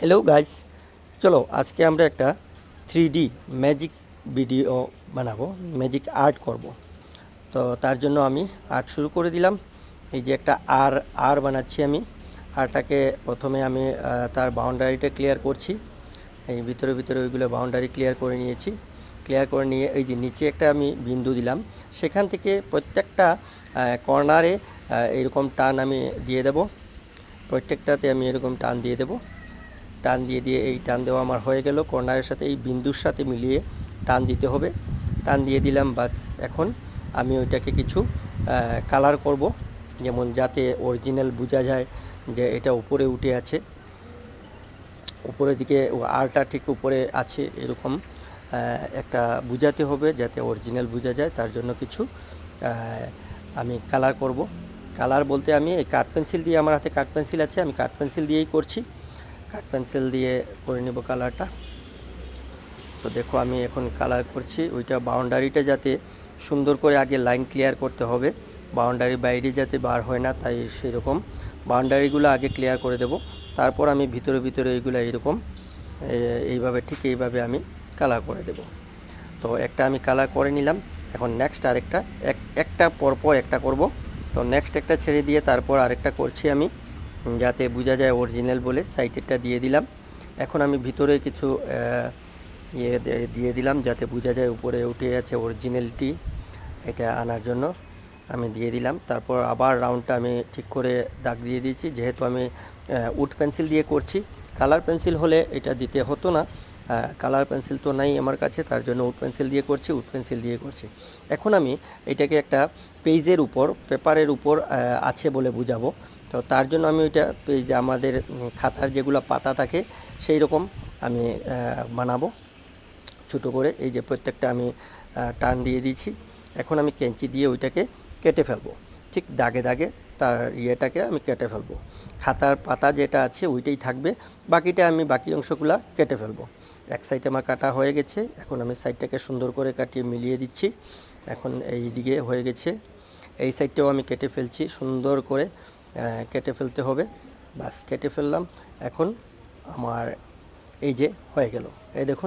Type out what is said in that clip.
Hello guys, চলো আজকে আমরা একটা 3D ম্যাজিক ভিডিও বানাবো, ম্যাজিক আর্ট করব। তো তার জন্য আমি আর্ট শুরু করে দিলাম। এই যে একটা আর আর বানাচ্ছি আমি। আরটাকে প্রথমে আমি তার বাউন্ডারিটা ক্লিয়ার করছি। এই ভিতরে ভিতরে ওইগুলো বাউন্ডারি ক্লিয়ার করে নিয়েছি। ক্লিয়ার করে নিয়ে এই যে নিচে একটা আমি বিন্দু দিলাম, সেখান থেকে প্রত্যেকটা কর্নারে এরকম টান আমি দিয়ে দেব। প্রত্যেকটাতে আমি এরকম টান দিয়ে দেব। টান দিয়ে দিয়ে এই টান দেওয়া আমার হয়ে গেল। কর্নারের সাথে এই বিন্দুর সাথে মিলিয়ে টান দিতে হবে। টান দিয়ে দিলাম, বাস। এখন আমি ওইটাকে কিছু কালার করব, যেমন যাতে অরিজিনাল বোঝা যায় যে এটা উপরে উঠে আছে, উপরের দিকে আরটা ঠিক উপরে আছে, এরকম একটা বোঝাতে হবে যাতে অরিজিনাল বোঝা যায়। তার জন্য কিছু আমি কালার করব। কালার বলতে আমি এই কাঠ পেন্সিল দিয়ে, আমার হাতে কাঠ পেন্সিল আছে, আমি কাঠ পেন্সিল দিয়েই করছি। কাঠ পেন্সিল দিয়ে করে নেব কালারটা। তো দেখো আমি এখন কালার করছি। ওইটা বাউন্ডারিটা যাতে সুন্দর করে আগে লাইন ক্লিয়ার করতে হবে, বাউন্ডারি বাইরে যাতে বার হয় না, তাই সেরকম বাউন্ডারিগুলো আগে ক্লিয়ার করে দেব। তারপর আমি ভিতরে ভিতরে এইগুলো এইরকম এইভাবে ঠিক এইভাবে আমি কালার করে দেব। তো একটা আমি কালার করে নিলাম। এখন নেক্সট আরেকটা, একটা পরপর একটা করব। তো নেক্সট একটা ছেড়ে দিয়ে তারপর আরেকটা করছি আমি, যাতে বোঝা যায় অরিজিনাল বলে সাইডেরটা দিয়ে দিলাম। এখন আমি ভিতরে কিছু ইয়ে দিয়ে দিলাম যাতে বোঝা যায় উপরে উঠে আছে অরিজিনালিটি, এটা আনার জন্য আমি দিয়ে দিলাম। তারপর আবার রাউন্ডটা আমি ঠিক করে দাগ দিয়ে দিয়েছি। যেহেতু আমি উড পেন্সিল দিয়ে করছি, কালার পেন্সিল হলে এটা দিতে হতো না। কালার পেন্সিল তো নাই আমার কাছে, তার জন্য উড পেন্সিল দিয়ে করছি, উড পেন্সিল দিয়ে করছি। এখন আমি এটাকে একটা পেজের উপর, পেপারের উপর আছে বলে বুঝাবো। তো তার জন্য আমি ওইটা পেজ, আমাদের খাতার যেগুলো পাতা থাকে সেই রকম আমি বানাবো ছোটো করে। এই যে প্রত্যেকটা আমি টান দিয়ে দিয়েছি। এখন আমি কেঞ্চি দিয়ে ওইটাকে কেটে ফেলবো, ঠিক দাগে দাগে তার ইয়েটাকে আমি কেটে ফেলবো। খাতার পাতা যেটা আছে ওইটাই থাকবে, বাকিটা আমি বাকি অংশগুলো কেটে ফেলবো। এক সাইড আমার কাটা হয়ে গেছে, এখন আমি সাইডটাকে সুন্দর করে কাটিয়ে মিলিয়ে দিচ্ছি। এখন এই দিকে হয়ে গেছে, এই সাইডটাও আমি কেটে ফেলছি, সুন্দর করে কেটে ফেলতে হবে। বাস কেটে ফেললাম। এখন আমার এই যে হয়ে গেল, এই দেখুন।